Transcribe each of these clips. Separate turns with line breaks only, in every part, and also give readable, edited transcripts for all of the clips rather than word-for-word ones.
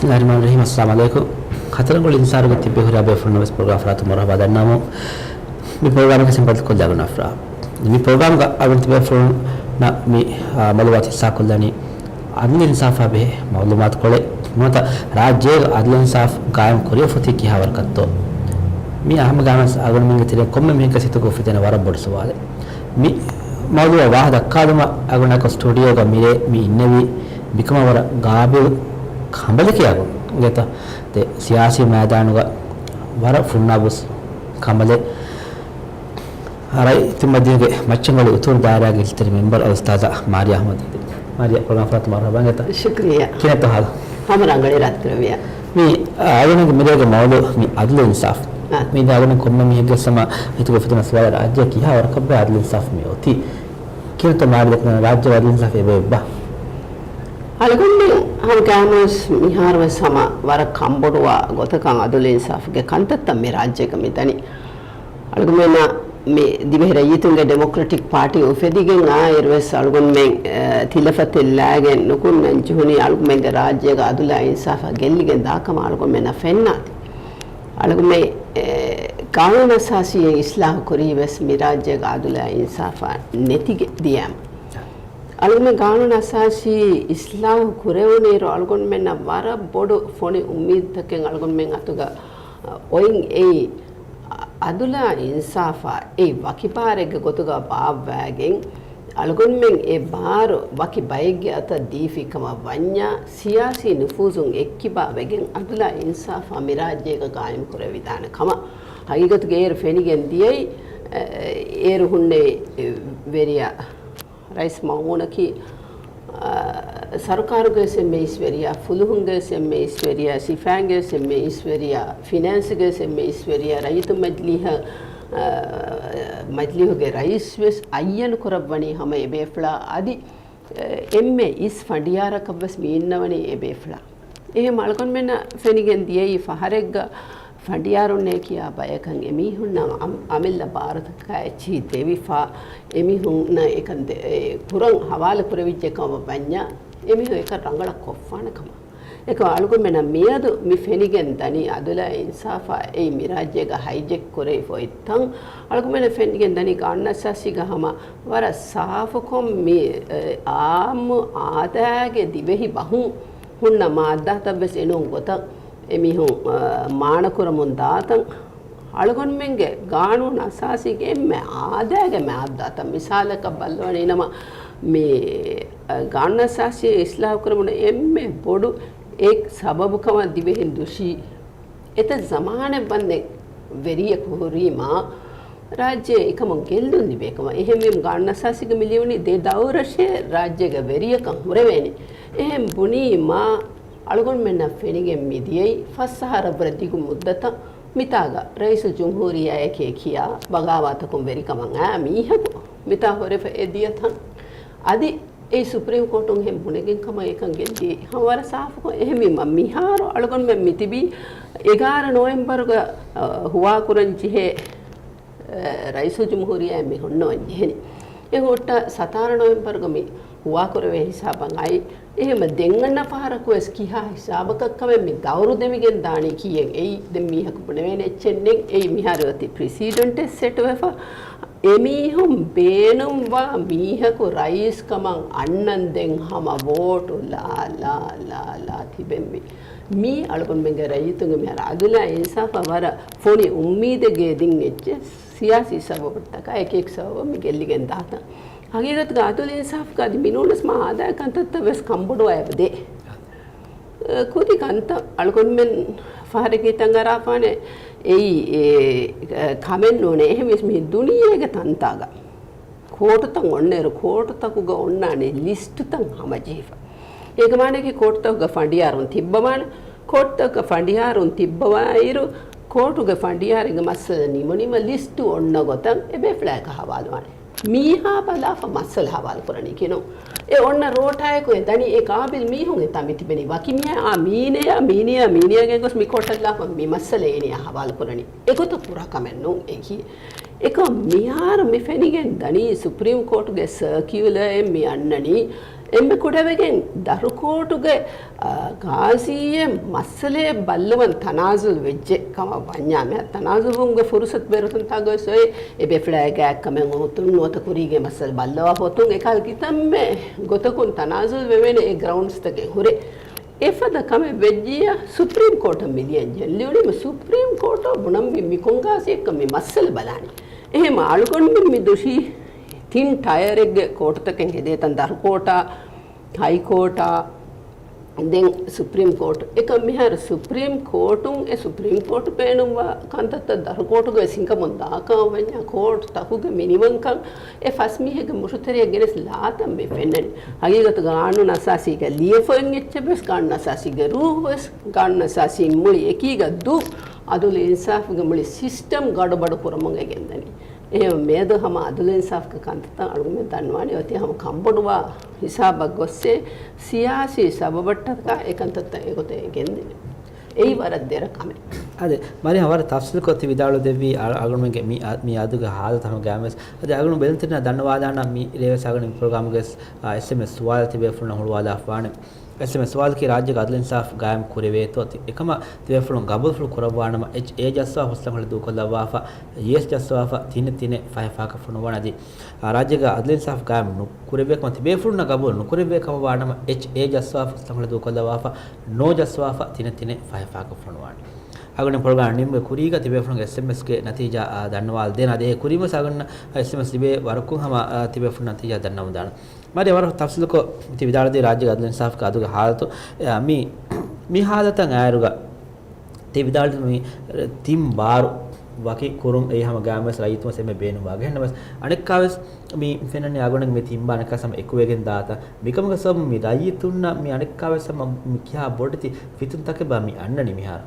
Bismillahirrahmanirrahim. Assalamualaikum. Khatarangol insar go tibbe hura be furno bes program fratu marhaba danamo. Mi program ke sempat ko jago nafra. Mi program ga agun tibbe furno na mi malumat hissa kollani adl insafa be malumat kole mata rajye adl insaf qaim koriya futi ki hawar katto. Mi aham ganas agun minge tire komme minge situ go fitena wara bod sawale. Mi mawduwa wahda kaduma aguna ko studio ga mire mi innevi bikama wara gabe खंबले किया को गेता ते सियासी मैदान का वारा फुन्ना बुस खंबले हराई तुम मध्य के मच्छंगल उतुर दायरा के तेरे मेंबर और उस्ताद मारिया अहमद मारिया प्रोग्राम फरात मारहा गेता
शुक्रिया
क्या तो हाल
हम रंगले रात करविया
मी आगे ने मेरे के मौलो मी अदल इंसाफ मी आगे ने कोम्मे मी के समा इतु को फितना सवाल राज्य किया और कब अदल इंसाफ में होती क्यों तो मार लेकिन राज्य अदल इंसाफ है बा
अलगुंडे हम कामस मिहार व समा वर कंबोडवा गोतकां अदुल इंसाफ के कंतत मे राज्य कमितनी अलगुमेना मे दिबेर यितुंगे डेमोक्रेटिक पार्टी उफेदिगे आयरवेस अलगुन मे तिलफतिल्लागे नुकुन जुहुनी अलगुमेंगे राज्य का अदुल इंसाफ गेल्लिगे दाकम अलगुमेना फेन्नाति अलगुमे कानून असासी इस्लाह कोरीवेस मे राज्य का अदुल इंसाफ नेतिगे दियाम अलगुमे कानून असासी इस्लाम कुरेवनेरो अलगुन में न वारा बोडो फोने उम्मीद तक अलगुन में अतुगा ओइंग ए अदुला इंसाफा ए वकीपारे के गोतुगा बाब वैगिंग अलगुन में ए बार वकी बाइगे अत दीफी कमा वन्या सियासी नुफूजुंग एक्किबा वैगिंग अदुला इंसाफा मिराजे का कायम कुरे विधान कमा हकीकत गेर फेनिगेन दिये एर हुन्ने वेरिया राइस मामून की सरकार के से में ईश्वरिया फुलहुंगे से में ईश्वरिया सिफांगे से में ईश्वरिया फिनेंस के से में ईश्वरिया रही तो मजली हो गए राइस वेस अय्यन कुरबनी हमें बेफला आदि एम में इस फंडियारा कब्बस मीनवनी बेफला ये मालकन में ना फेनिगेन दिए ये फहरेगा फंडियारों ने किया बायकंग एमी हुन्ना अमिल्ला भारत का अच्छी देवीफा एमी हुन्ना एकंदे कुरंग हवाले पुरविच्चे कम बन्या एमी हो एक रंगला कोफ़ान कमा एक आलुको में ना मियाद मिफेनिगेन दानी अदुला इंसाफा ए मिराजे का हाईजेक करे फोइतंग आलुको में ना फेनिगेन दानी कान्ना सासी का हमा वारा साफ को मी आम आदा के दिवे ही बहु हुन्ना मादा तब बस इन्हों गोता एमिहु मानकुर मुंदातं अलगुन मेंगे कानून असासी के मैं आदे के मैं आदाता मिसाल का बल्लवनी नमा में कानून असासी इस्लाम करमुने एम्मे बोडु एक सबब कमा दिवे हिंदुशी इते ज़माने बंदे वेरिय कुहरी माँ राज्य एकम गेल्दु दिवे कमा एहेम कानून असासी के मिलियोनी दे दाउरशे राज्य के वेरिय कम मुरेवेनी एहेम बुनी माँ अलगुन में न फेनिगे मिदिये फसहार ब्रदिगु मुद्दता मितागा रईस जुम्हूरिया के किया बगावत को वेरी कमंगा मीहको मिता होरे फे एदिया था आदि ए सुप्रीम कोर्ट हम बुनेगे कम एकं गेल्दी हमारा साफ को एहमी मिहारो अलगुन में मितिबी 11 नवंबर का हुआ कुरंची है रईस जुम्हूरिया में हुन्नो जेनी ए गोटा 17 नवंबर को मी हुआ कुरवे हिसाब आई එහෙම දෙංගන්න පාරක වෙස් කියා හිසාබකක්කම මේ දවුරු දෙමිගෙන් දාණි කියෙන් එයි දෙ මීහක පුණවෙන එච්චෙන්නෙන් එයි මිහරවති ප්‍රෙසිඩන්ට් සෙට් වෙෆ එමීහුම් බේනුම් වා මීහකු රයිස් කමං අන්නන් දෙන් හම වෝටු ලා ලා ලා ලා තිබෙම්මි मी अलगुन मेंगे रईतुंगे मेरा अदुला इंसाफ वरा फोनी उम्मीदगे दिंगेच्च सियासी सबब तक एक सबब मिगेल्लिगे दाता हकीकत का अदुल इंसाफ का मिनोनस मा आदा कंत वेस कंबुडो आयबदे खुदी कंत अलगुन में फारगी तंगराफाने एई कमेन नोने एहमिस मी दुनिया के तंतागा कोट तंग ओन्नेर कोट तकुगा ओन्नाने लिस्ट तंग हमजीफा एक माने की कोट तक फंडियारुन तिब्बमान कोट तक फंडियारुन तिब्बवाइरु कोट ग फंडियारिंग मसल निमनिम लिस्ट ओन्न गोतन एबे फ्लैग हवाल माने मीहा बला फ मसल हवाल करनी किनो ए ओन्न रोटाय को दनी ए काबिल मी होंगे तमिति बेनी बाकी मिया आ मीनिया के गोस मी कोटला फ मी मसल एनी हवाल करनी एको तो पूरा कमेन्नो एकी एको मिहार मी फेनिगे दनी सुप्रीम कोर्ट गे सर्क्युलर मी अन्ननी එම්බ කුඩවගෙන් දරුකෝටුගේ ගාසියේ මස්සලේ බල්ලවන් තනාසුල් වෙච්චේ කම වඤ්ඤා මෙ තනාසුලුන්ගේ ෆුරුසත් බෙරතුන් තගොසොයි එබේ ෆ්ලෑග් කමෙන් උතුන් නොත කුරීගේ මස්සල් බල්ලවා හොතුන් එකල් කිතම්මේ ගොතකුන් තනාසුල් වෙවෙනේ ඒ ග්‍රවුන්ඩ්ස් තගේ හුරේ එෆද කම වෙජ්ජිය සුප්‍රීම් කෝර්ට් මිලියන් ජෙල්ලියුනේ සුප්‍රීම් කෝර්ට් බුනම් මිකොංගාසිය කම මස්සල බලani එහෙම අලුකොන් මි දුෂි තින් ටයර් එක කෝර්ට් එකෙන් හෙදේතන් දරු කෝටා හයි කෝටා දැන් සුප්‍රීම් කෝර්ට් එක මිහර සුප්‍රීම් කෝර්ටුන් ඒ සුප්‍රීම් කෝර්ට් පේනවා කන්තත් දරු කෝටුගේ සිංකමොන් දාකව වඤ්ඤා කෝර්ට් තකුගේ මිනිමම් කන් ඒ ෆස් මිහෙගේ මුෂුතරිය ගෙනස් ලාතම් මේ පෙන්නන්නේ හගීගත ගානු නසාසික ලියෆොන් එච්චබස් ගාන නසාසිගේ රූවස් ගාන නසාසි මුලි එකීග දු අදුල ඉන්සාෆ්ගේ මුලි සිස්ටම් ගඩබඩ පුරමංගේ ගෙන්දනි එහෙම මේද හම අදුල ඉන්සාෆ්ක කන්තත අලුමෙ දන්නවානේ ඔතිය හම කම්බඩුවා හිසාබක් ගොස්සේ සියාසී සබබට්ටක ඒකන්තත ඒකොතේ ගෙන්දිනේ එයි වරද දෙර කමෙ
අද මරි හවර තෆ්සිල් කොති විදාලු දෙවි අලුමෙගේ මි අදුගේ හාල තම ගෑමස් අද අලුම බෙල්තන දන්නවාදාන මි රේවස් අගණ ප්‍රෝග්‍රෑම් ගෙස් SMS සුවාල් තිබේ ෆුන හොලවාදා ෆානේ SMS සුවාල් කි රාජ්‍ය අදුල ඉන්සාෆ් ගෑම් කුරේ તો එකම තිබේ ෆුන ගබල් ෆුල් කරවානම ඒ ජස්වා හොස්ලම් හල දුකලවාෆා yes ජස්වාෆා තින තින ෆයිෆාක ෆුන වනදී රාජ්‍ය අදුල ඉන්සාෆ් ගෑම් කුරේබෙක් මත තිබේ ෆුන ගබල් කුරේබෙක් කම වානම ඒ ජස්වා හොස්ලම් හල දුකලවාෆා no ජස්වාෆා තින තින ෆයිෆාක ෆුන වනදී අගණ ප්‍රෝග්‍රෑම් නිම්බ කුරීග තිබේ ෆුන SMS ගේ නතිජා දන්නවාල් දෙන අද ඒ කුරීම සාගන්න SMS තිබේ වරකුන් හම තිබේ ෆුන නතිජා දන්නම දාන මරි වර තෆ්සිල් කො ති විදාලදී රාජ්‍ය අදුල ඉන්සාෆ් ක අදුගේ හාලතු මි හාලතන් ආයරුග ති විදාලදී මි තිම් බාරු වකි කුරුම් ඒ හැම ගාමස් රයිතුම සෙම බේනු වගේ හෙන්නවස් අනෙක් කාවස් මි ෆෙනන්නේ ආගොණන් මෙ තිම් බානක සම එකුවගෙන් දාත මිකමක සම මි රයිතුන්න මි අනෙක් කාවස් සම මි කියා බොඩති ෆිතුන් තක බා මි අන්නනි මිහාර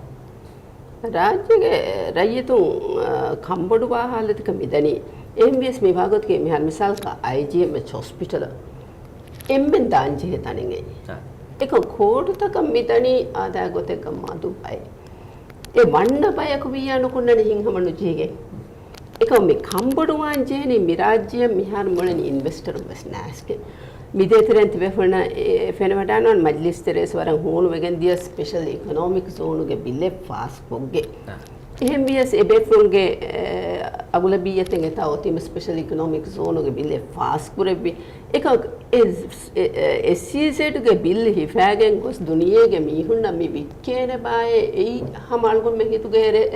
රාජ්‍යගේ රයිතුන් කම්බඩු වාහලතික මිදනි MBS විභාගොත්ගේ මිහාර මිසල් ka IGMH hospital එම්බෙන් දාංජේ තනින්ගේ එක කෝඩු තක මිදනි ආදා ගොතක මදු බයි ඒ වන්න බයක වියනු කුන්නන හිංහමනු ජීගේ එක මේ කම්බඩු වාංජේනි මිරාජ්‍ය මිහාර මොළනි ඉන්වෙස්ටර් බස් නැස්කේ මිදේතරෙන් තිබෙන ෆෙනවඩානන් මජ්ලිස් තෙරේස් වරන් හෝනු වෙගෙන් දිය ස්පෙෂල් ඉකොනොමික් සෝනුගේ බිල්ලේ ෆාස් පොග්ගේ MBS එබෙෆුන්ගේ අගුල බියතෙන් එතා ඔතිම ස්පෙෂල් ඉකොනොමික් සෝනුගේ බිල්ලේ ෆාස් කුරෙබ්බි එක SCZගේ බිල් හිෆෑගෙන් ගොස් දුනියේගේ මීහුන්න මි වික්කේන බායේ එයි හමල්ගොන් මෙහිතුගේ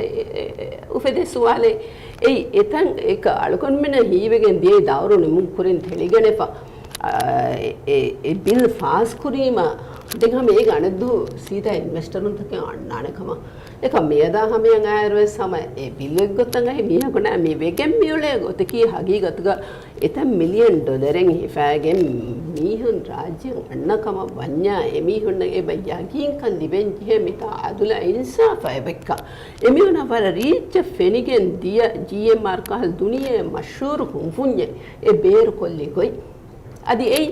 උෆෙදේ සුවාලේ එයි එතන් එක අලකොන් මෙන හීවෙගෙන් දියේ දවරු නිමුන් කුරින් තෙලිගෙනපා ඒ බිල් ෆාස් කුරීම දෙකම ඒ ගණදු සීතා ඉන්වෙස්ටරුන් තක අන්නානකම එක මේදා හමියන් ආයරවස් සම ඒ බිල් එක ගොතන් අය මියකොන මේ වෙගෙන් මියුලේ ගොතකී හගී ගතුක එතම් මිලියන් ඩොලරෙන් හිෆාගෙන් මීහුන් රාජ්‍යන් අන්නකම වඤ්ඤා එමිහුන් ඒ බයගින් කන් ලිබෙන් ජේ මිතා අදුල ඉන්සාෆය බෙක්ක එමිහුන වර රීච් ෆෙනිගෙන් දිය GMR කල් දුනියේ මෂූර් හුන්ෆුන්යේ ඒ බේර කොල්ලි ගොයි අදි ඒ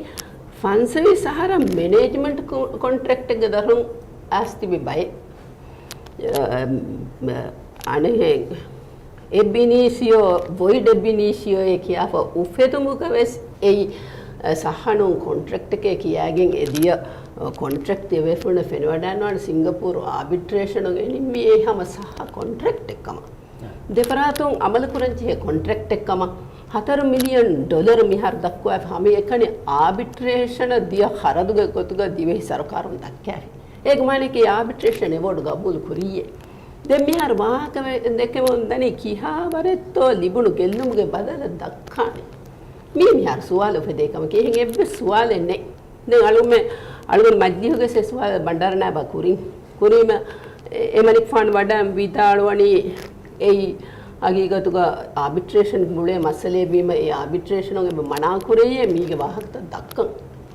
ෆන්සවි සහර මැනේජ්මන්ට් කොන්ට්‍රැක්ට් එක දරුන් ආස්තිබි බයි අනේ එබිනිසියෝ වොයිඩ් එබිනිසියෝ ඒ කියාව උෆෙතුමුකවස් ඒ සහනුන් කොන්ට්‍රැක්ට් එකේ කියාගෙන් එදිය කොන්ට්‍රැක්ට් එවෙෆුන ෆෙනවඩාන වල සිංගප්පූරු ආබිට්‍රේෂන් එකෙනි මේ හැම සහ කොන්ට්‍රැක්ට් එකම දෙපරාතුන් අමල කුරංචි කොන්ට්‍රැක්ට් එකම $4 මිලියන් මිහර දක්වා හැම එකනේ ආබිට්‍රේෂන් දිය හරදුග කොතුග දිවෙහි සරකාරුන් දක්කෑවි ඒක මානේ කී ආබිට්‍රේෂන් එවෝඩ් ගබුල් කුරියේ දැන් මිහර වාහක දෙකම දනි කිහා වරෙත්තෝ ලිබුණු ගෙල්ලුමුගේ බදල දක්කානේ මේ මිහර සුවාල උපදේකම කීහෙන් එබ්බ සුවාලෙන්නේ දැන් අලුම මජ්ලිහුගේ සුවාල බණ්ඩාරනා බකුරින් කුරීම එමනික් ෆන් වඩම් විතාලවණි එයි අගීගතුක ආබිට්‍රේෂන් මුලේ මසලේ බීම ඒ ආබිට්‍රේෂන් ඔගේ මනා කුරේ මීගේ වාහක දක්කන්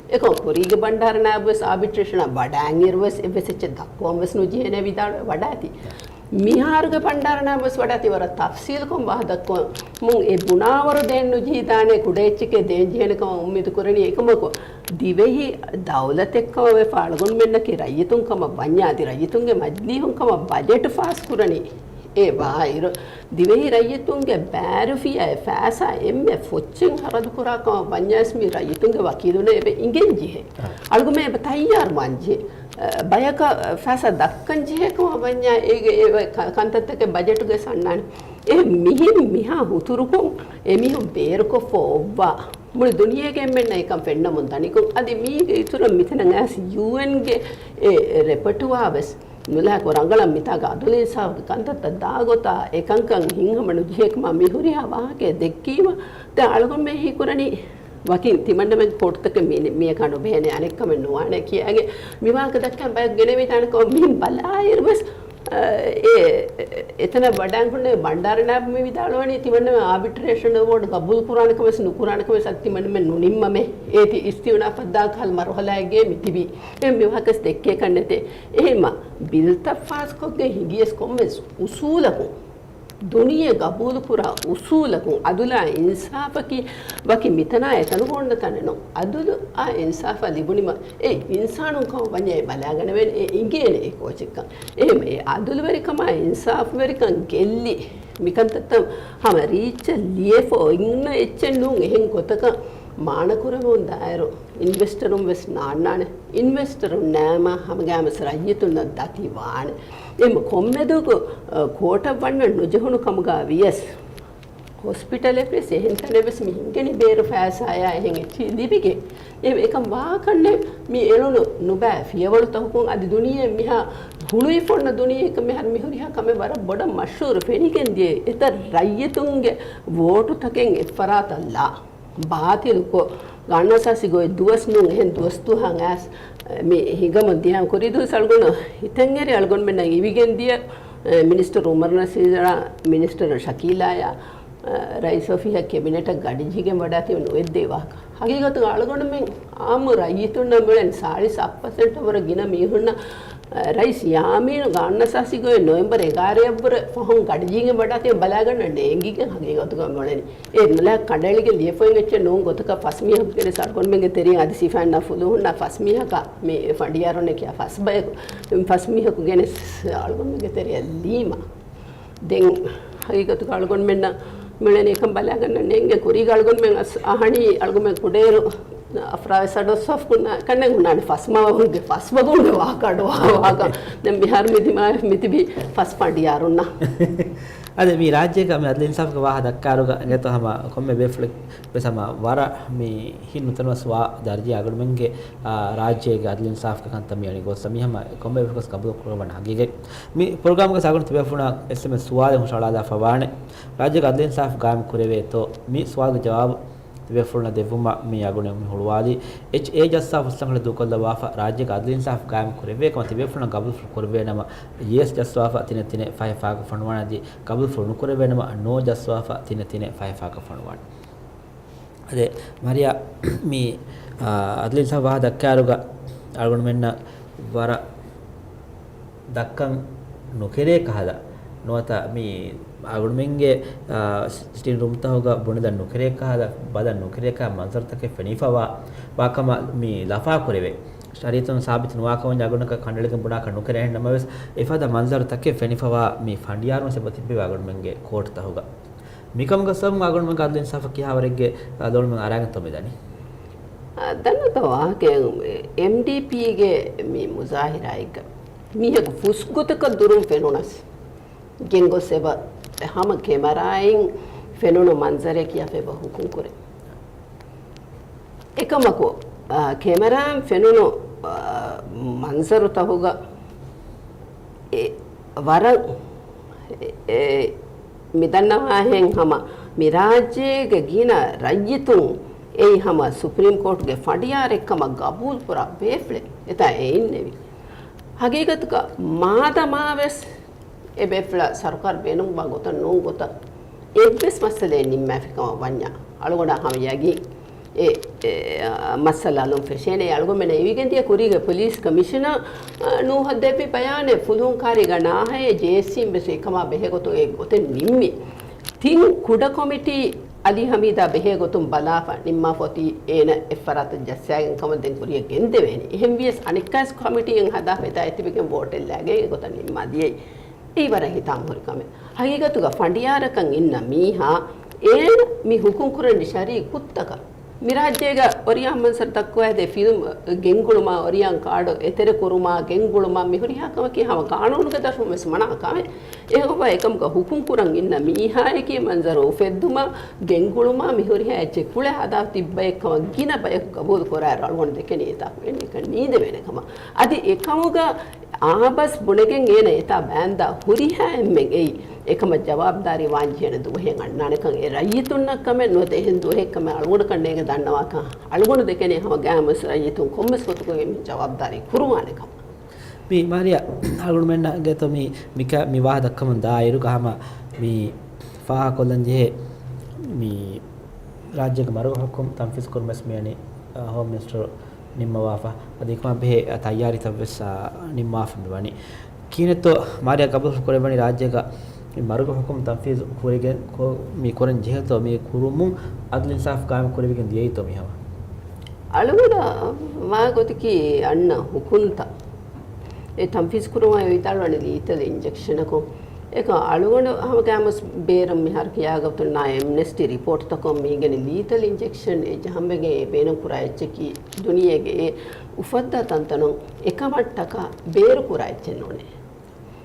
ඒක කුරීගේ බණ්ඩාරනා බස් ආබිට්‍රේෂන් බඩාන් ඉර්වස් එවෙසෙච්ච දක්වම් වස් නුජේන විතාල වඩාති මිහාරගේ බණ්ඩාරනා බස් වඩාති වර තෆ්සීල් කොම් වාහ දක්ව මුන් ඒ බුනාවර දෙන්නු ජීතානේ කුඩේච්චකේ දේන්ජේනකම උම්මිත කුරණි එකමකෝ දිවෙහි දවලත් එක්කම වේ ෆාලගොන් මෙන්න කි රයිතුන්කම වඤ්ඤාති රයිතුන්ගේ මජ්ලිහුන්කම බජට් ෆාස් කුරණි ඒ වායිර දිවෙහි රයිතුන්ගේ බෑරුෆිය ෆෑසා එම්මෙ ෆොච්චෙන් හරදු කුරාකම වඤ්ඤාස්මි රයිතුන්ගේ වකීදුනේ එබ ඉංගෙන් ජිහෙ අල්ගුමේ එබ තයියාර් මංජේ බයක ෆෑසා දක්කන් ජිහෙකම වඤ්ඤා ඒ කන්තත්තක බජටුගේ සන්නානේ ඒ මිහින් මිහා හුතුරුකුන් එමිහුන් බේරකො ෆෝවා මුළු දුනියගෙන් මෙන්න එකම් පෙන්න මුන්තනිකුන් අදි මීගේ ඉතුරු මිතන ඇස් UN ගේ ඒ රෙපර්ටුවාවස් නුලක වරංගල මිතාග අදුලේ සාව කන්තත්ත දාගොතා එකංකන් හිංහමනු ජීකම මිහුරියා වාහකේ දෙක්කීම දැන් අලගොන් මේ හිකුරණි වකින් තිමණ්ඩ මෙන් පොට්ටක මිය කණු බේනේ අනෙක්කම නුවානේ කියාගේ විවාහක දක්කන් බය ගෙනෙවි තනකෝ මින් බලායිරවස් එතන වඩාන්කුනේ බණ්ඩාරනායක මේ විදාලවනේ තිමන්න ආබිට්‍රේෂන් අවෝඩ් කබුල් කුරානකමස් නුකුරානකමස් අත්තිමන්න මේ නුනිම්ම මේ ඒති ඉස්තිවනා පද්දා කල් මරහලාගේ මිතිබි එම් මෙවහකස් දෙක්කේ කන්නතේ එහෙම බිල්තෆාස් කොගේ හිගියස් කොම්මස් උසූලකු දුනිය ගබූල් පුරා උසූලකු අදුලා ඉන්සාෆකි වකි මිතනා එතන හොන්න තනනෝ අදුලු ආ ඉන්සාෆ ලිබුනිම ඒ ඉන්සානුන් කව වන්නේ බලාගෙන වෙන ඒ ඉංගේනේ ඒ කොචිකන් එහෙම ඒ අදුලු වෙරිකම ඉන්සාෆ් වෙරිකන් ගෙල්ලි මිකන්තත්තම් හම රීච ලියෆෝ ඉන්න එච්චෙන්නුන් එහෙන් කොතක මානකුරමුන් දායරෝ ඉන්වෙස්ටරුම් වෙස් නාන්නානේ ඉන්වෙස්ටරුන් නෑම හමගෑමස රජ්‍යතුන් දති වානේ එම කොම්මෙදුක කෝට වන්න නොජහුණු කමුගා වියස් හොස්පිටල් එකේ සෙහෙන්තනෙවස් මිහින්ගෙනි බේරු ෆෑසාය එහෙන් එච්චි ලිබිගේ එම එකම් වාකන්නේ මේ එළුණු නුබෑ ෆියවලු තහුකුන් අදි දුනියේ මිහා හුළුයි ෆොන්න දුනියේ එක මෙහර මිහුරියා කම වර බොඩ මෂූර් ෆෙනිගෙන් දියේ එත රයියතුන්ගේ වෝටු තකෙන් එෆරාතල්ලා බාතිලුකෝ ගන්නසසි ගොයි දුවස් නුන් එහෙන් දුවස්තු හං ඇස් මේ හිගම දිහා කොරිදු සල්ගොන හිතෙන්ගරි අල්ගොන් මෙන්න ඉවිගෙන් දිය මිනිස්ටර් උමර් නසීරා මිනිස්ටර් ශකීලායා රයිස් ඔෆියා කැබිනට් ගඩිජිගෙන් වඩා තියුණු වෙද්දේවා හගීගතු අල්ගොන මෙන් ආම රයිතුන්න මෙලෙන් 40% වර ගින මිහුන්න රයිස් යාමීන ගන්නසසි ගොයි නොවැම්බර් 11 වර ෆහොන් ගඩිජිගෙන් වඩා තිය බලාගන්න ඩේංගිගෙන් හගීගතු ගමලෙනි ඒ නල කඩලිගේ ලියෆොයින් එච්ච නෝන් ගොතක ෆස්මිහ කෙනේ සල්ගොන් මෙන්ගේ තෙරින් අදි සිෆාන්න ෆුලුහුන්න ෆස්මිහක මේ ෆඩියාරොනේ කියා ෆස්බය ෆස්මිහක ගෙනේ අල්ගොන් මෙන්ගේ තෙරිය ලීමා දෙන් හගීගතු අල්ගොන් මෙන්න මෙලෙන එකම් බලාගන්න නෙන්ගේ කුරි ගල්ගොන් මෙන් අහණි අල්ගොන් මෙන් කුඩේරු අෆ්‍රාව සඩොස්සොෆ් කුන්න කන්නේ උනානේ ෆස්මාවුගේ ෆස්වදුන්ගේ වාකඩෝ වාක දැන් බිහාර මිතිබි ෆස් ෆඩියාරුන්නා
අද මේ රාජ්‍යක මේ අදල ඉන්සාෆ්ක වාහ දක්කාරුග ගතහම කොම්මේ බෙෆ්ලෙක් බෙසම වර මේ හින්නුතනස් වා දර්ජි අගඩමන්ගේ රාජ්‍යයේ අදල ඉන්සාෆ්ක කන්තමියනි ගොස් සමිහම කොම්මේ බෙෆ්ලස් කබුල් කරවන හගිගේ මේ ප්‍රෝග්‍රෑම් එක සාගන තිබෙෆුණා SMS සුවාද හුෂාලාදා ෆවානේ රාජ්‍යක අදල ඉන්සාෆ් ගාම් කුරවේ තෝ මේ සුවාද ජවාබ තිබෙෆුණා දෙවුම මේ අගුණ මේ හොළවාදී HA ජස්සා වස්සංගල දුකල්ද වාෆ රාජ්‍යක අදල ඉන්සාෆ් ගාම් කුරවේ කම තිබෙෆුණා කබුල් කරවේ නම yes ජස්වාෆ තින තින ෆයිෆාක ෆණවනදී කබුල් ෆොනු කරවේ නම no ජස්වාෆ තින තින ෆයිෆාක ෆණවන අද මරියා මේ අදල ඉන්සාෆ් වාහ දක්කාරුග අගුණ මෙන්න වර දක්කන් නොකරේ කහදා නොත මේ අගුණමෙන්ගේ ස්ටින් රූම් තහෝග බොනදන් නොකරේ කහදා බදන් නොකරේ කහ මන්සර්තක ෆෙනිෆවා වාකම මේ ලෆා කරවේ ශරීතන් සාබිත නුවාකවන් ජගුණක කණ්ඩලක බුණා කණු කරේ නමවස් එෆද මන්සර් තකේ ෆෙනිෆවා මේ ෆණ්ඩියාරුන් සබතිබ්බේ අගුණමෙන්ගේ කෝට් තහෝග මිකම්ග සම් අගුණමෙන් කද්ලෙන් සාෆ කියාවරෙක්ගේ දොල්මෙන් අරගෙන තොමෙදනි
දන්නතවා MDP ගේ මේ මුසාහිරායික මිහක ෆුස්ගුතක දුරුම් ෆෙනුනස් ගෙන්ගො සෙබ හැම කැමරායින් ෆෙනුනු මන්සරේ කියා ෆෙබ හුකුම් කරේ එකමකෝ කැමරාම් ෆෙනුනු මන්සරු තහුග වර මිදන්නවා හෙන් හැම මිරාජ්‍යයේ ගින රජ්‍යතුන් ඒ හැම සුප්‍රීම කෝර්ට්ගේ ෆඩියාර එක්කම ගබූල් පුරා බේෆ්ලේ එතා ඒ ඉන්නේවි හගීගතක මාදමාවස් එබෙෆ්ලා සරකාර බේනුම් බගොත නෝ ගොත එබ්බස් මසලේ නිම්මැෆිකම වඤ්ඤා අලගොඩ හැම යගී මසලාලුම් ෆෙෂේනේ අලගොමනේ ඉවිගෙන්තිය කුරීගේ පොලිස් කමිෂනර් නූ හදෙපි බයානේ ෆුලුන් කාරි ගනාහේ ජේසිම් බෙසේකම බෙහෙගොතෝ ඒ ගොතෙන් නිම්මි තින් කුඩ කොමිටි අලි හමීදා බෙහෙගොතුම් බලාෆා නිම්මා ෆොති ඒන එෆරත් ජස්සයන් කමෙන් කුරිය ගෙන්දෙවෙනි එහෙම් වියස් අනික්කස් කොමිටියෙන් හදා වෙතා ඇතිබෙකම් වෝටෙල් ලෑගේ ගොත නිම්මා දියේ ඊවර හිතම් හොරිකම ಹಗೀಗತುಗ ಫಂಡಿಯಾರಕಂ ಇನ್ನ ಮೀಹಾ ಏನ್ ಮಿ ಹುಕುಂ ಕುರಂಡಿ ಶರೀ ಕುತ್ತಕ ಮಿರಾಜ್ಯಗ ಒರಿಯಾಂ ಮನ್ಸರ್ ತಕ್ಕುವಾದೆ ಫಿಲ್ಮ್ ಗೆಂಗುಳುಮ ಒರಿಯಾಂ ಕಾಡು ಎತೆರೆ ಕುರುಮ ಗೆಂಗುಳುಮ ಮಿಹುರಿಯಾಕಮಕಿ ಹಮ ಕಾನೂನುಗ ದಶಮಸ್ ಮಣಾಕಾವೆ ಏಗೊಬ್ಬ ಏಕಂಗ ಹುಕುಂ ಕುರಂ ಇನ್ನ ಮೀಹಾಯಕಿ ಮಂಜರು ಫೆದ್ದುಮ ಗೆಂಗುಳುಮ ಮಿಹುರಿಯಾ ಚೆಕ್ಕುಳೆ ಹದಾ ತಿಬ್ಬ ಏಕಮ ಗಿನ ಬಯಕ್ ಕಬೂಲ್ ಕೊರಾರ ಅಳ್ಗೊಂಡು ದೆಕೆ ನೀತಾಕ್ ವೆಣ್ಣಿಕ ನೀದೆ ವೆನಕಮ ಅದಿ ಏಕಮುಗ ආබස් බුණගෙන් ඒන එතා බෑන්දා හුරිහා එම්මෙන් එයි එකම ජවාබ්දාරි වාංජියන දුහෙන් අන්නානකන් ඒ රයිතුන්නක් කම නොත එහෙන් දුහෙක්කම අලුගොඩ කන්නේක දන්නවාක අලුගොඩ දෙකනේ හැම ගෑමස් රයිතුන් කොම්මස් කොතුකේ මේ ජවාබ්දාරි කුරුවානකම
මේ මාරියා අලුගොඩ මෙන්න ගත මේ මික මිවාහ දක්කම දායරු ගහම මේ ෆාහ කොලන්ජේ මේ ರಾಜ್ಯක මරග හොක්කොම් තම්ෆිස් කොර්මස් මේනේ හෝම් මිනිස්ටර් ನಿಮ್ಮವಾಫ ಅದಕ್ಕೆ ಬೇ ತಯಾರಿ ತವ್ವೆಸ್ ನಿಮ್ಮವಾಫ ಬನಿ ಕೀನೆತ್ತೋ ಮಾರಿಯ ಕಬಲ್ ಕೊರೆಬನಿ ರಾಜ್ಯಗ ಮರುಗ ಹುಕುಂ ತಫೀಜ್ ಕೊರೆಗೆ ಮಿ ಕೊರನ್ ಜೆಹತೋ ಮಿ ಕುರುಮು ಅದ್ಲ್ ಇನ್ಸಾಫ್ ಕಾಮ ಕೊರೆಬಿಗೆ ದಿಯೈತೋ ಮಿ ಹವ
ಅಳುಗುಡ ಮಾಗೊತಿಕಿ ಅಣ್ಣ ಹುಕುಂತ ಎ ತಫೀಜ್ ಕುರುಮ ವಿತಾಳವನಿ ಲೀತಲ್ ಇಂಜೆಕ್ಷನ್ ಕೋ ඒක අලුගොඩ හම කෑමස් බේරම් මිහර කියාගතුන් නා එම්නෙස්ටි රිපෝට් තකොම් මීගෙන ලීතල් ඉන්ජෙක්ෂන් ඒ ජහම්බගේ බේන පුරාච්චකි දුනියගේ උෆද්ද තන්තනො එකමට්ටක බේරු පුරාච්චෙන් ඕනේ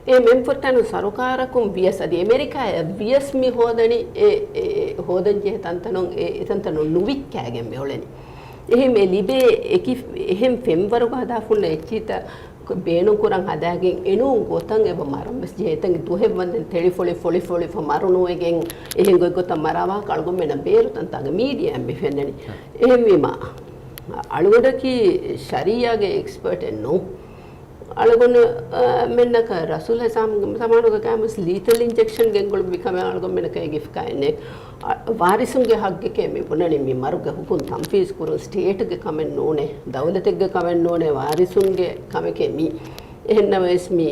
ඒ මෙම්ෆර්ටන සරකාරකුම් වියස් අදී ඇමරිකාය වියස් මි හොදනි ඒ හොදන් ජේ තන්තනො ඒ තන්තනො නුවික් කෑගෙන් බෙහොලෙනි එහෙම ලිබේ එකි එහෙම ෆෙම්වරක හදාෆුන්න එච්චිත ಬೇನು ಕುರಂ ಹದಾಗೆ ಏನು ಗೊತ್ತಂಗೆ ಬ ಮರಂಬಸ್ ಜೇತಂಗೆ ತುಹೆ ಬಂದೆ ತೆಳಿ ಫೊಳಿ ಫ ಮರುನುವೆಗೆ එහෙන් ಗೊತ್ತ ಮರವಾ ಕಳ್ಗೊಮ್ಮೆನ ಬೇರು ತಂತಾಗ ಮೀಡಿಯಾ ಎಂಬಿ ಫೆನ್ನನಿ ಎಮ್ಮಿಮ ಅಳುಗಡಕಿ ಶರಿಯಾಗೆ ಎಕ್ಸ್ಪರ್ಟ್ ಎನ್ನು ಅಳುಗನ ಮೆನ್ನಕ ರಸೂಲ್ ಹಸಾಮ್ ಸಮಾನುಗ ಕಾಮಸ್ ಲೀಥಲ್ ಇಂಜೆಕ್ಷನ್ ಗೆಂಗಳು ಬಿಕಮ ಅಳುಗೊಮ್ಮೆನ ಕೈ ಗಿಫ್ ಕಾಯನೆ ವಾರಿಸುಂಗೆ ಹಗ್ಗಕ್ಕೆ ಮಿ ಪುನನಿ ಮಿ ಮರುಗ ಹುಕುನ್ ತಂಫೀಸ್ ಕುರು ಸ್ಟೇಟ್ಗೆ ಕಮೆನ್ ನೋನೆ ದೌಲತೆಗೆ ಕಮೆನ್ ನೋನೆ ವಾರಿಸುಂಗೆ ಕಮೆಕೆ ಮಿ ಎನ್ನವಸ್ ಮಿ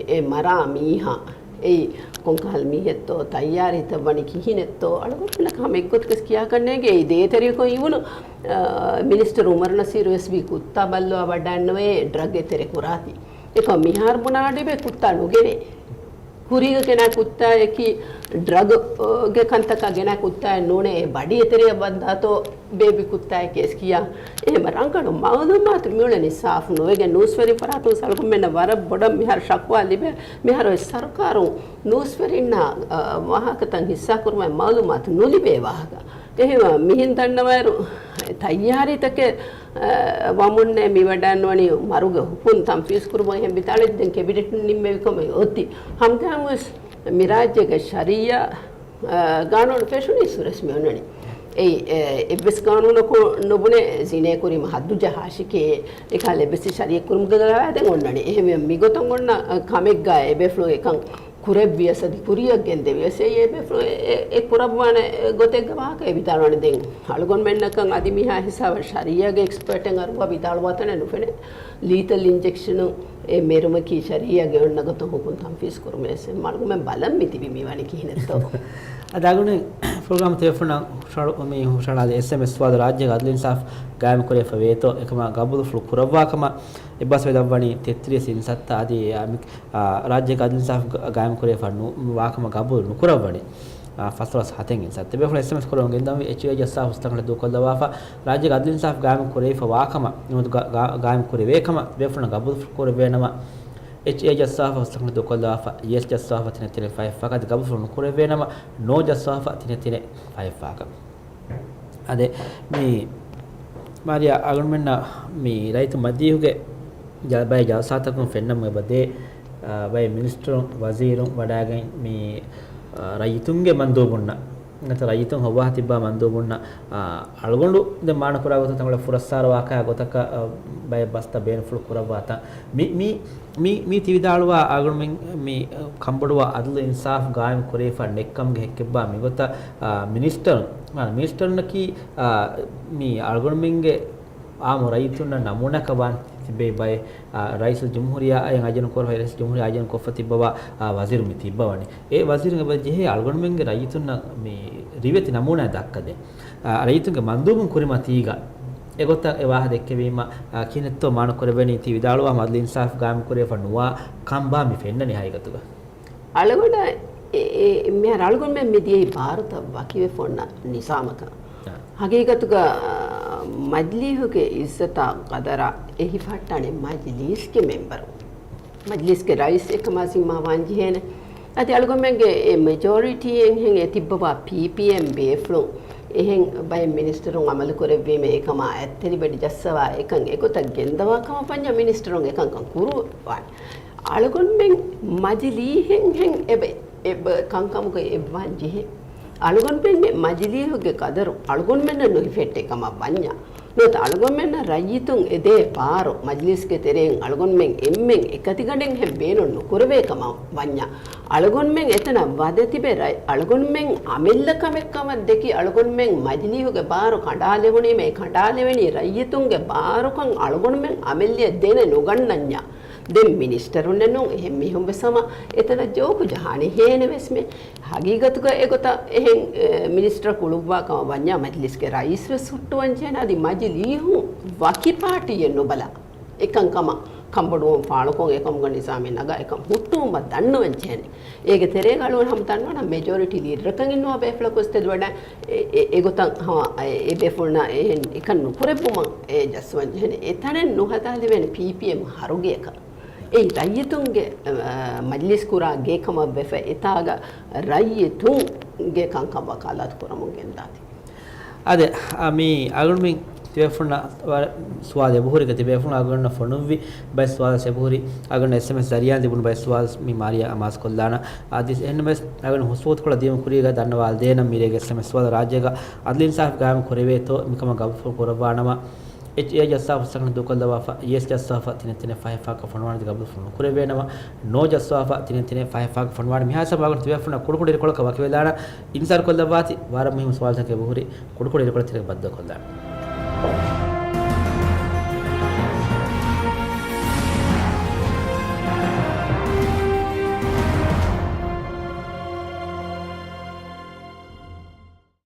ಎ ಮರಾ ಮೀಹಾ ඒ කොංකහල් මීහෙත්තෝ තයාරිත වනි කිහිනෙත්තෝ අලගොල්ල කම එක්කොත් කියා කන්නේගේ ඒ දේතරියකෝ ඉවුණු මිනිස්ටර් උමර් නසීර් එස්බි කුත්තා බල්ලෝ වඩන්නවේ ඩ්‍රග් එතරේ කුරාති ඒක මිහාර බුනාඩේ බේ කුත්තා නුගෙනේ ಹುರಿಗ ಕೆನ ಕುತ್ತಾಯಕಿ ಡ್ರಗ್ ಗೆ ಕಂತಕ ಗೆನ ಕುತ್ತಾಯ ನೋನೆ ಬಡಿ ಎತೆರಿಯ ಬಂದಾತೋ ಬೇಬಿ ಕುತ್ತಾಯ ಕೇಸ್ ಕಿಯಾ ಎ ಮರಂಕಡು ಮಾವುದು ಮಾತ್ರ ಮ್ಯೂಳನಿ ಸಾಫ್ ನೋಗೆ ನ್ಯೂಸ್ಫೆರಿ ಪರಾತು ಸಲ್ಕೊಮ್ಮೆನ ವರ ಬೊಡ ಮಿಹರ್ ಶಕ್ವಾ ಲಿಬೆ ಮಿಹರ್ ಸರ್ಕಾರು ನ್ಯೂಸ್ಫೆರಿನ ವಾಹಕ ತಂ ಹಿಸ್ಸಾ ಕುರ್ಮ ಮಾಲೂಮಾತ್ ನುಲಿಬೆ ವಾಹಕ එහෙම මිහින් දන්නවරු තයාරිතක වමුන්නේ මිවඩන්නවනි මරුග හුකුන් තම්ෆීස් කුරුම එහෙම බිතාලෙත් දැන් කැබිනට් නිම්මෙකම යොති හම්කාමස් මිරාජ්‍යක ශරියා ගානෝන ෆැෂනි සුරස් මෙන්නනි එබ්බස් ගානෝනක නොබුනේ සිනේ කුරිම හද්දු ජහාෂිකේ එකල එබ්බස් ශරියා කුරුම ගලවා දැන් ඔන්නනි එහෙම මිගොතන් ඔන්න කමෙක් ගා එබෙෆ්ලෝ එකන් ಕುರೆಬ್ಬಿಯಸದಿ ಕುರಿಯಗೆಂದೆವಿಯಸೆ ಎ ಕುರಬ್ವಾನ ಗೊತೆಗ್ಗ ವಾಕ ಎ ಬಿತಾಳವಣ ದೆಂಗ್ ಹಳಗೊಂಡ್ ಮೆನ್ನಕಂ ಅದಿ ಮಿಹಾ ಹಿಸಾವ ಶರಿಯಾಗೆ ಎಕ್ಸ್ಪರ್ಟ್ ಎಂಗ್ ಅರುವ ಬಿತಾಳವಾತನೆ ನುಫೆನೆ ಲೀತಲ್ ಇಂಜೆಕ್ಷನ್ ಎ ಮೇರುಮಕಿ ಶರಿಯಾಗೆ ಒಣ್ಣ ಗೊತ್ತ ಹುಕುನ್ ತಂಫೀಸ್ ಕುರುಮೆಸೆ ಮಳಗುಮೆ ಬಲಂ ಮಿತಿವಿ ಮಿವಾನಿ ಕಿಹಿನೆತ್ತೋ
ಅದಾಗುನೆ ಪ್ರೋಗ್ರಾಮ್ ತೇಫುನ ಶಾಳು ಮಿ ಹುಷಾಳಾದ SMS ವಾದ ರಾಜ್ಯಗ ಅದ್ಲಿನ್ ಸಾಫ್ ಗಾಯಮ ಕೊರೆ ಫವೇತೋ එකම ගබුදු ෆ්ලු කුරවවාකම එබස් වෙදවණි 33 සින්සත්ත ආදී ರಾಜ್ಯක අද්ලින් ಸಾಫ್ ಗಾಯම ಕೊರೆ ಫನ್ನು ವಾಕಮ ගබුදු ನುಕುರವಣಿ ಫಸ್ರಸ್ ಹತೆಂಗ್ ಇನ್ಸತ್ತೆ ಬೆಫ್ಲ SMS ಕೊರೊಂಗೆ ಇಂದಂ HJ ಸಾಫ್ ಉಸ್ತಂಗಲ ದೋಕೊಲ್ಲವಾಫ ರಾಜ್ಯಕ ಅದ್ಲಿನ್ ಸಾಫ್ ಗಾಯಮ ಕೊರೆ ಫವಾಕಮ ನಿಮದು ಗಾಯಮ ಕೊರೆ ವೇಕಮ ಬೆಫ್ಲನ ಗಬುದු ෆ්ලු ಕೊರೆ ವೇನಮ HA ජස්සාව උස්සගෙන දොකලාව yes ජස්සාව තින තින 5 ෆකද ගබුෆුන කුරේ වෙනම no ජස්සාව තින තින 5 ෆක අද මේ මාරියා අගුන්මෙන්න මේ රයිතු මදියුගේ ජල්බයි ජාසාතකම් ෆෙන්නම බදේ බයි මිනිස්ටර් වසීරුන් වඩාගෙන මේ රයිතුන්ගේ මන්දෝබුන්න නැත රයිතුන් හොවා තිබ්බා මන්දෝබුන්න අලගොඬු ද මානපුරාගත තමල පුරස්කාර වාකය ගොතක බය බස්ත බේන ෆුල් කුරවාත මි තිවිදාලුවා ආගුණමින් මේ කම්බඩුවා අදල ඉන්සාෆ් ගායම් කුරේෆා නෙක්කම්ගේ හෙක්කබ්බා මිගොත මිනිස්ටර්න කි මේ ආගුණමින්ගේ ආම රයිතුන්න නමුනකවන් තිබේ බය රයිස් ජම්හූරියා අයන් අජන කොර රයිස් ජම්හූරියා අජන කොෆ තිබ්බවා වසීරු මි තිබ්බවනි ඒ වසීරුගේ බජෙහි ආගුණමින්ගේ රයිතුන්න මේ රිවෙති නමුනා දක්කදේ රයිතුන්ගේ මන්දුමුන් කුරිම තීගා එගොත එවාහ දෙක්කවීම කිනෙත්තෝ මාන කරවෙනි ති විදාලුවා මදලින් සාෆ් ගාම් කරේ ෆනුවා කම්බා මි ෆෙන්නනි හයිගතුග
අලගොඩ मैं रालगुन में मिदिये भारत बाकी वे फोन निसामक हकीकतुगा मजलिस के इज्जत कदरा यही फटाने मजलिस के मेंबर मजलिस के रईस एक मासी मावांजी है ने अति अलगुन में के मेजॉरिटी हैं तिब्बा PPM बेफ्लो එහෙන් බය මිනිස්ටරුන් අමල කරෙවීම ඒකම ඇත්තලි බඩි ජස්සවා එකන් ඒකත ගෙන්දවා කම පඤ්ඤා මිනිස්ටරුන් එකන් කුරු වාන් අලගොන් මෙන් මජලි hen එබ කංකමුක එවන් ජිහෙ අලගොන් මෙන් මජලි හුගේ කදරු අලගොන් මෙන්න නොහි ෆෙට් එකම වඤ්ඤා නොත අලගොන් මෙන්න රයිතුන් එදේ පාරෝ මජලිස් के तेरेන් අලගොන් මෙන් එම්මෙන් එකති ගඩෙන් හැම් බේනො නුකරවේ කම වඤ්ඤා අලගොන් මෙන් එතන වදතිබේ රයි අලගොන් මෙන් අමෙල්ල කමෙක්කම දෙකි අලගොන් මෙන් මජලිහුගේ බාරෝ කඩාලෙවුනේ මේ කඩාලෙවෙනි රයිතුන්ගේ බාරෝකන් අලගොන් මෙන් අමෙල්ලිය දෙන නොගන්නඤ්ඤා දෙම් මිනිස්ටරුන් නෝ එහෙම මිහුම් බසම එතන ජෝකු ජහානි හේන වෙස්මේ හගීගතුක ඒකත එහෙන් මිනිස්ටර් කුළුබ්වා කම වඤ්ඤා මජලිස් के रईस वे सुट्टुवन जेनादि मजलीहु वकी पार्टी नोबला एकं कम कंबडो फाळको एकम गनिसामे नगा एकम हुट्टुम दन्नवन जेने एगे तेरेगालो हम तन्वना मेजॉरिटी लीडर कं इन्नो बेफ्ल कोस्ते वडा एगोतन हा ए बेफुना एकन नुपुरेबुम ए जस्वन जेने एतने नुहतालि वेन PPM हरुगेක ඒ රයිතුන්ගේ මජ්ලිස් කුරා ගේකම වෙෆ එතාග රයිතුන්ගේ කංකම කාලත් කරමුගෙන් දාති
අද අපි අගුරුමින් තියෆුන ස්වාද බොහෝරික තිබෙෆුන අගුරුන ෆොනුවි බයි ස්වාද සෙබෝරි අගුරුන SMS දරියන් දිබුන බයි ස්වාද මි මාරියා අමාස් කොල්ලාන ආදිස් එන්නමස් අගුරුන හොස්පෝත් කොළ දියම කුරියග දන්නවාල් දේන මිරේගේ SMS ස්වාද රාජ්‍යග අද්ලින් සාෆ් ගාම කොරවේතෝ මිකම ගබ්ෆෝ කොරවානම ඒ ජස්සාව සකන දුකල්දවා yes ජස්සාව තින තින ෆයිෆාක ෆොන්වාන දිගබ්බ ෆොන් කුරේ වෙනවා no ජස්සාව තින තින ෆයිෆාක ෆොන්වාන මිහාස බාගන තිබෙෆුන කුඩුකුඩේ කොලක වක වේලාන ඉන්සාර කොල්දවාති වාර මෙහිම සවාල් තකේ බොහුරි කුඩුකුඩේ කොල තිරක බද්ද කොල්දාන